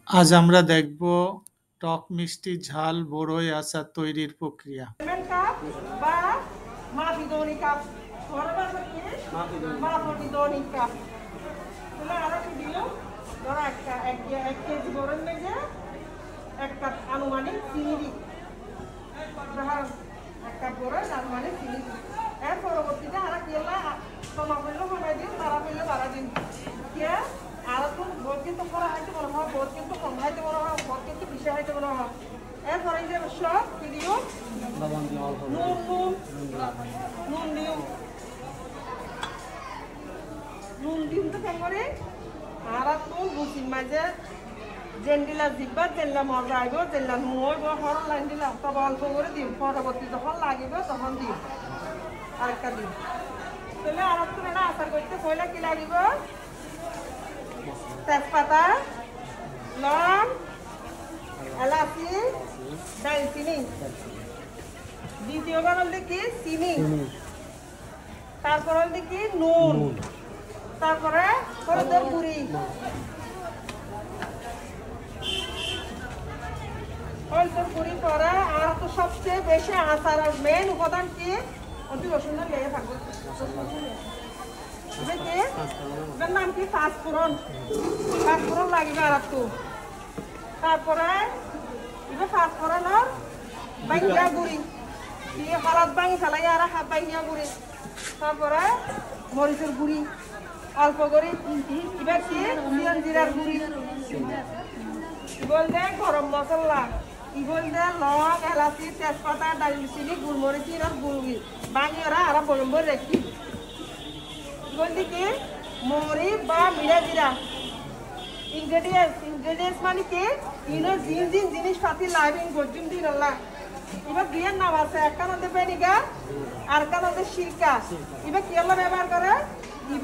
আজ আমরা দেখব টক মিষ্টি ঝাল বড়ই আচার তৈরির প্রক্রিয়া। কাপ বা মাপিদনি কাপ ঘরে বাসাতে মাপিদনি কাপ তাহলে আরো কি দিও ধরো এক কেজি বড়ই মেজে এক কাপ আনুমানিক চিনি দিই এক কাপ বড়ই আনুমানিক চিনি দিই এর পরবর্তীতে আর কি কমা করলে কমাই দিন বাড়া করলে বাড়া দিন কে আর তো ভোট কিন্তু করা হয়তো মনে হয় ভোট কিন্তু কম হয়তো মনে হয় ভোট কিন্তু বেশি হয়তো মনে হয় এরপরে যে সব কি দিও নুন দিম তো কেমন আর তো বুঝিম মাঝে জেন্ডিলা জিব্বা জেনলা মজা আইব জেনলা নুয়ব হর লাইন দিলাম তবে অল্প করে দিম পরবর্তী যখন লাগিব তখন দিম আরেকটা দিম তাহলে আর তো না আচার করতে কইলা কি লাগিব তেজপাতা লং এলাচি দারচিনি দ্বিতীয়বার হল কি চিনি তারপর হল কি নুন তারপরে হলুদের গুঁড়ি হলুদের গুঁড়ি পরে আর তো সবচেয়ে বেশি আচার মেন উপাদান কি অতি রসুন লেগে থাকবে এটার নাম কি পাঁচফোড়ন লাগবে আর একটু তারপরে এটা পাঁচফোড়নের বাইয়া গুঁড়ি দিয়ে হলদ ভাঙি ফেলাই আর হাত বাইয়া গুঁড়ি তারপরে মরিচের গুঁড়ি অল্প করে এবার কি জিরার গুঁড়ি বলতে গরম মশলা বলতে লং এলাচি তেজপাতা দারচিনি গোলমরিচ আর গুড়ি ভাঙি ওরা আর বরম বই রেখি বলতে কি মরি বা মিরা জিরা ইনগ্রেডিয়েন্টস মানে কি ইনো জিনিস পাতি লাগবে গজুম দিন এবার বিয়ের নাম আছে একটা নদী পেনিগা আর একটা নদী সিরকা এবার কি ব্যবহার করে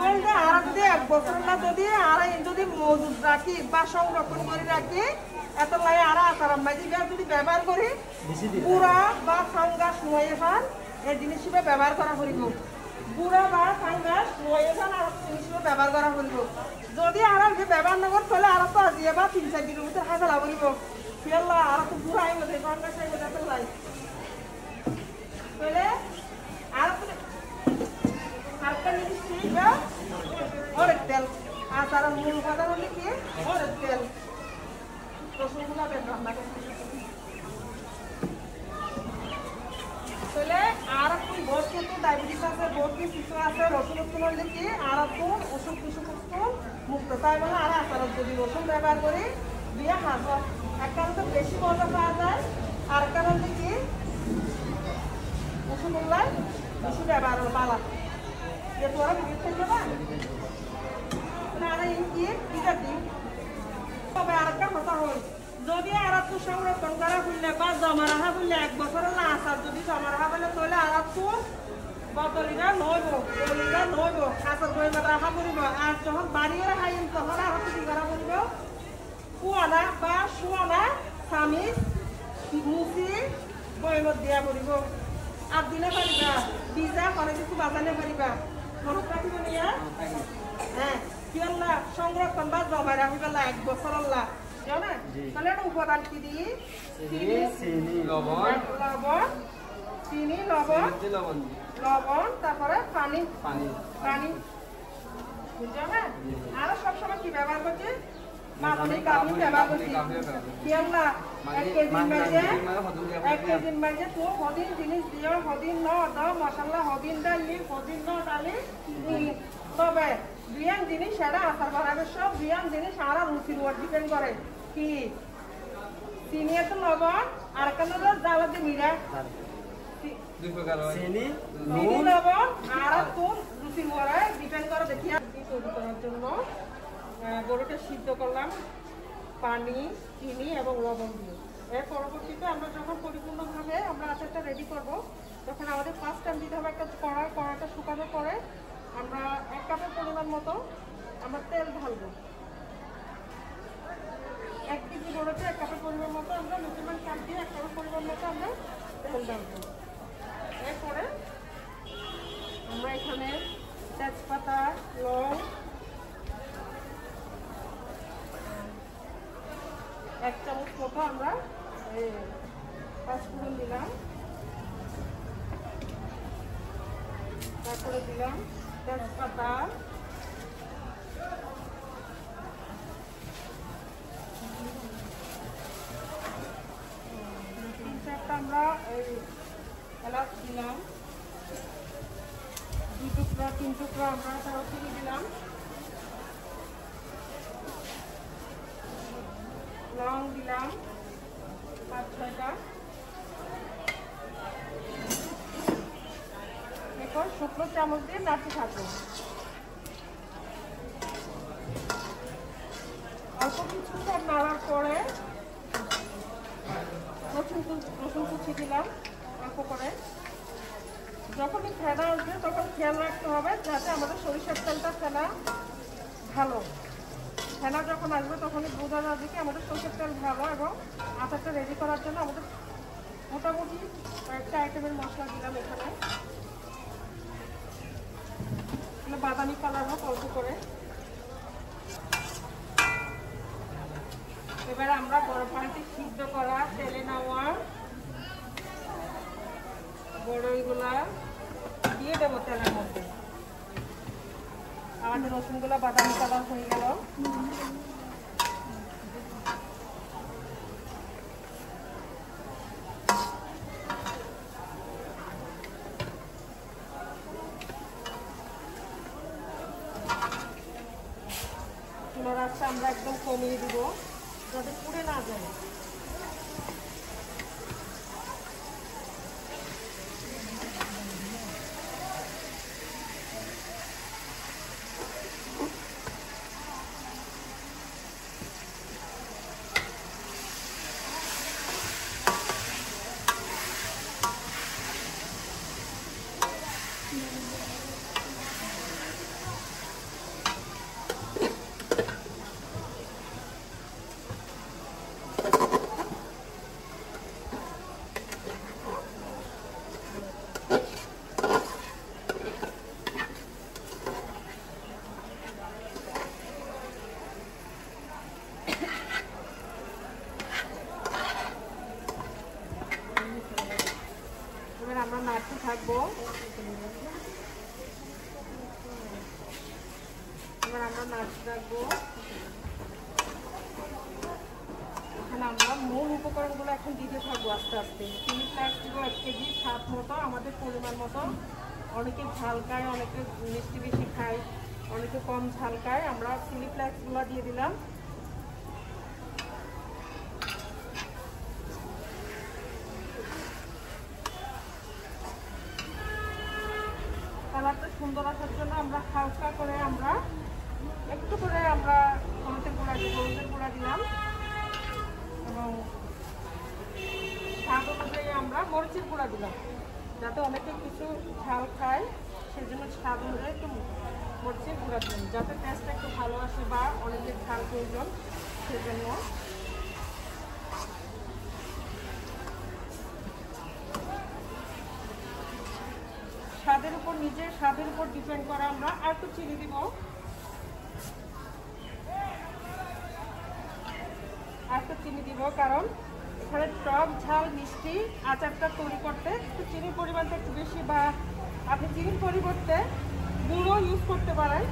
বলতে আর যদি এক বছর না যদি মজুদ রাখি বা সংরক্ষণ করে রাখি এত লাগে আর আচার যদি ব্যবহার করি পুরা বা ফাঙ্গাস নয় ফান এই জিনিস ব্যবহার করা করিব গুঁড়া বা ফাঙ্গাস নয় ফান আর জিনিস ব্যবহার করা করিব যদি আর ব্যবহার নগর তাহলে আর তো আজিয়ে বা 3-4 দিনের ভিতরে খাই ফেলা করিব ফেলা আর তো গুঁড়া আই মধ্যে ফাঙ্গাস আই মধ্যে ফেলাই তাহলে আর আরেকটা জিনিস দিবা অরেক তেল আচার মূল উপাদান হলে কি অরেক তেল রসুনগুলা রান্না করতে তাহলে আর একটু বহুত কিন্তু ডায়াবেটিস আছে বহুত কিছু আছে রসুন উৎপন্ন হলে কি আর একটু ওষুধ কিছু মুক্ত তাই মানে আর আচার যদি রসুন ব্যবহার করি দিয়ে হাজার এক কারণে বেশি মজা পাওয়া যায় আর কারণে কি ওষুধ উল্লাই বেশি ব্যবহার পালা যেহেতু ওরা বিক্রি করবে না আর কি দিতে দিই তবে আর একটা কথা হল যদি আর একটু সংরক্ষণ করা হইলে বা জমা রাখা হইলে এক বছরের না আসার যদি জমা রাখা হইলে তাহলে আর একটু বদলিরা নইব আচার বইমা রাখা করিব আর যখন বাড়িয়ে রাখাইম তখন আর একটু কি করা করিব কুয়ানা বা শুয়ানা স্বামী মুচি বইমত দিয়া করিব আর দিলে পারিবা ভিজা অনেক কিছু বাজানে পারিবা মনত রাখিব নিয়া হ্যাঁ কি আল্লাহ সংরক্ষণ বা জমা রাখি পেলা এক বছর আল্লাহ জানা তাহলে একটা উপাদান কি দিই চিনি লবণ তারপরে পানি বুঝছো না আরো সবসময় কি ব্যবহার করছি মাপনি কাপনি ব্যবহার করছি কি আল্লাহ 1 কেজির মাঝে তো হদিন জিনিস দিও হদিন ন দাও মশলা হদিন ডালি হদিন ন ডালি তবে বিয়ান জিনিস সেটা আচার বানাবে সব বিয়ান জিনিস আর রুচির উপর ডিপেন্ড করে কি চিনি এত লবণ আর কেন জ্বালা দিয়ে মিরা চিনি লবণ আর তুন রুচির উপরে ডিপেন্ড করে দেখি তৈরি করার জন্য গরুটা সিদ্ধ করলাম পানি চিনি এবং লবণ দিয়ে এর পরবর্তীতে আমরা যখন পরিপূর্ণভাবে আমরা আচারটা রেডি করব তখন আমাদের ফার্স্ট টাইম দিতে হবে একটা কড়াটা শুকানোর পরে আমরা 1 কাপের পরিমাণ মতো আমরা তেল ঢালবো 1 কেজি গরুতে 1 কাপের পরিমাণ মতো আমরা মেজারমেন্ট কাপ দিয়ে 1 কাপের পরিমাণ মতো আমরা তেল ঢালবো এরপরে আমরা এখানে তেজপাতা লং 1 চামচ মতো আমরা পাঁচফোড়ন দিলাম, তারপরে দিলাম তেজপাতা, তিন চারটা আমরা এলাচ দিলাম, 2 টুকরা 3 টুকরা আমরা দারুচিনি দিলাম, লং দিলাম 5-6টা, এরপর শুকনো চামচ দিয়ে নাড়তে থাকবো। অল্প কিছুক্ষণ নাড়ার পরে রসুন কুচি দিলাম অল্প করে। যখনই ফেনা উঠবে তখন খেয়াল রাখতে হবে যাতে আমাদের সরিষার তেলটা ফেনা ভালো, ফেনা যখন আসবে তখনই বোঝা যাবে কি আমাদের সরিষার তেল ভালো। এবং আচারটা রেডি করার জন্য আমাদের মোটামুটি কয়েকটা আইটেমের মশলা দিলাম এখানে, বাদামি কালার হোক অল্প করে। এবার আমরা গরম পানিতে সিদ্ধ করা তেলে নেওয়া বড়ইগুলা দিয়ে দেবো তেলের মধ্যে। আমাদের রসুনগুলো বাদামি কালার হয়ে গেল। চুলার আঁচটা আমরা একদম কমিয়ে দিব যাতে পুড়ে না যায়। আমরা নাড়তে থাকবো। এবার আমরা নাড়তে থাকবো। এখানে আমরা মূল উপকরণগুলো এখন দিতে থাকবো আস্তে আস্তে। চিলি ফ্লেক্স দিব 1 কেজি, স্বাদ মতো আমাদের পরিমাণ মতো। অনেকে ঝাল খায়, অনেকে মিষ্টি বেশি খায়, অনেকে কম ঝাল খায়। আমরা চিলি ফ্লেক্সগুলো দিয়ে দিলাম। কালারটা সুন্দর আসার জন্য আমরা হালকা করে একটু করে হলুদের গুঁড়া দিলাম এবং স্বাদ অনুযায়ী আমরা মরিচের গুঁড়া দিলাম। যাতে অনেকে কিছু ঝাল খায় সেজন্য স্বাদ অনুযায়ী একটু মরিচের গুঁড়া দিলাম, যাতে টেস্টটা একটু ভালো আসে বা অনেকের ঝাল প্রয়োজন সেজন্য। নিজের স্বাদের উপর ডিপেন্ড করা। আমরা আর একটু চিনি দিব, কারণ এখানে টক ঝাল মিষ্টি আচারটা তৈরি করতে একটু চিনির পরিমাণটা একটু বেশি, বা আপনি চিনির পরিবর্তে গুঁড়ো ইউজ করতে পারেন।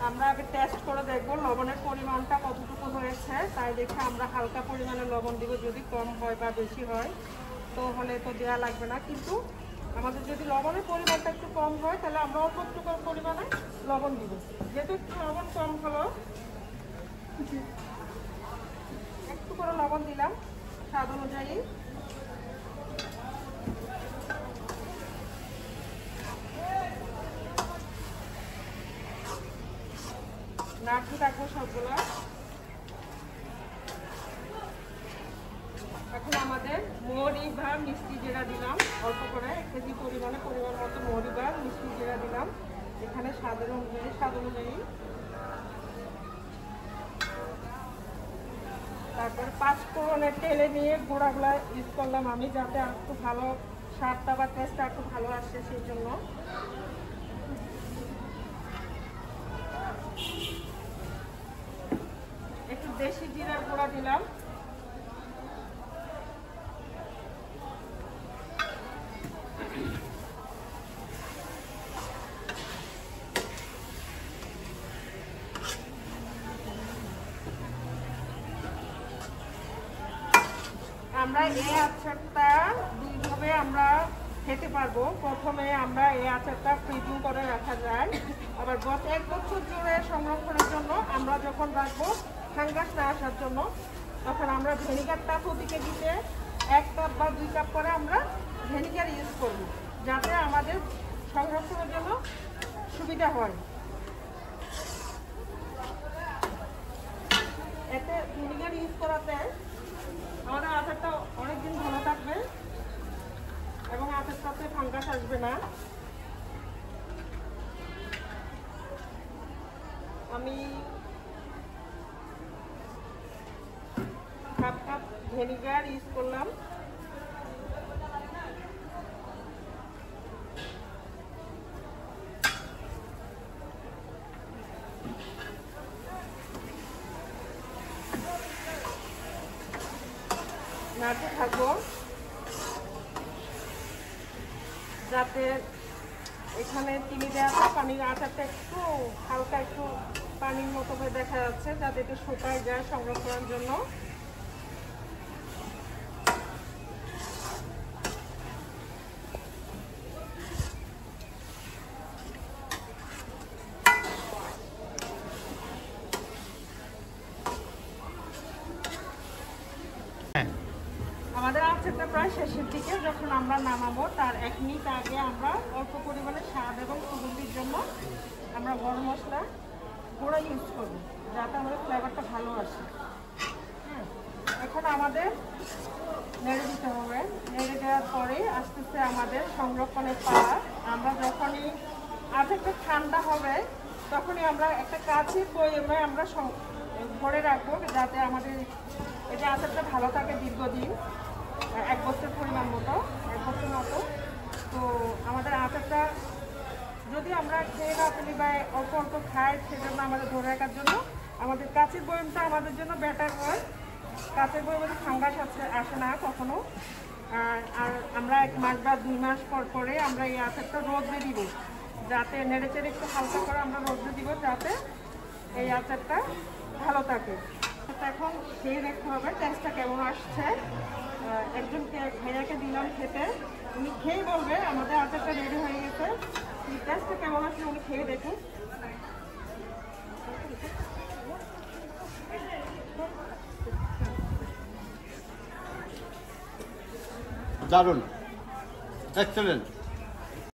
আমরা আগে টেস্ট করে দেখবো লবণের পরিমাণটা কতটুকু হয়েছে, তাই দেখে আমরা হালকা পরিমাণে লবণ দিব। যদি কম হয় বা বেশি হয় তো হলে তো দেওয়া লাগবে না, কিন্তু আমাদের যদি লবণের পরিমাণটা একটু কম হয় তাহলে আমরা অল্প একটু কম পরিমাণে লবণ দিব। যেহেতু একটু লবণ কম হলো একটু করে লবণ দিলাম স্বাদ অনুযায়ী। নাড়তে থাকবো সবগুলো। এখন আমাদের মৌরি বা মিষ্টি জিরা দিলাম অল্প করে, 1 কেজি পরিমাণ মতো মৌরি বা মিষ্টি জিরা দিলাম এখানে স্বাদ অনুযায়ী। তারপরে 5 ফোড়নের তেলে নিয়ে গুঁড়াগুলা ইউজ করলাম আমি, যাতে একটু ভালো স্বাদটা বা টেস্টটা একটু ভালো আসে সেই জন্য। একটু দেশি জিরার গুঁড়া দিলাম। আমরা এই আচারটা দুইভাবে আমরা খেতে পারবো। প্রথমে আমরা এই আচারটা ফ্রিজিং করে রাখা যায়, আবার 1 বছর জুড়ে সংরক্ষণের জন্য আমরা যখন রাখবো ফাঙ্গাস না আসার জন্য, তখন আমরা ভিনিগারটা প্রতি কেজিতে 1 কাপ বা 2 কাপ করে আমরা ভিনিগার ইউজ করব, যাতে আমাদের সংরক্ষণের জন্য সুবিধা হয়। এতে ভিনিগার ইউজ করাতে আমাদের আচারটা অনেকদিন ভালো থাকবে এবং আচারটাতে ফাঙ্গাস আসবে না। আমি হাফ কাপ ভিনিগার ইউজ করলাম। নাড়তে থাকবো যাতে এখানে চিনি দেওয়া আছে, পানির আচারটা একটু হালকা একটু পানির মতো হয়ে দেখা যাচ্ছে, যাতে একটু শুকায় যায় সংরক্ষণের জন্য। আমাদের আচারটা প্রায় শেষের দিকে, যখন আমরা নামাবো তার 1 মিনিট আগে আমরা অল্প পরিমাণে স্বাদ এবং সুগন্ধির জন্য আমরা গরম মশলা গুঁড়া ইউজ করব, যাতে আমাদের ফ্লেভারটা ভালো আসে। হ্যাঁ, এখন আমাদের নেড়ে দিতে হবে। নেড়ে দেওয়ার পরে আস্তে আস্তে আমাদের সংরক্ষণের পালা। আমরা যখনই আচারটা ঠান্ডা হবে তখনই আমরা একটা কাঁচের বয়ামে আমরা ভরে রাখবো, যাতে আমাদের এই যে আচারটা ভালো থাকে দীর্ঘদিন, 1 বছর পরিমাণ মতো, 1 বছর মতো। তো আমাদের আচারটা যদি আমরা খেয়ে না ফেলি বা অল্প অল্প খাই, সেজন্য আমাদের ধরে রাখার জন্য আমাদের কাঁচের বয়ামটা আমাদের জন্য বেটার হয়। কাঁচের বয়ামে ফাঙ্গাস আসে না কখনো। আর আমরা 1 মাস বা 2 মাস পর পরে আমরা এই আচারটা রোদে দিব, যাতে নেড়ে চেড়ে একটু হালকা করে আমরা রোদে দিব, যাতে এই আচারটা ভালো থাকে। এখন খেয়ে দেখতে হবে টেস্টটা কেমন আসছে। একজনকে ভাইয়াকে দিলাম খেতে, উনি খেয়ে বলবে আমাদের আচারটা রেডি হয়ে গেছে। টেস্টটা কেমন আসছে উনি খেয়ে দেখুন। দারুণ, এক্সেলেন্ট।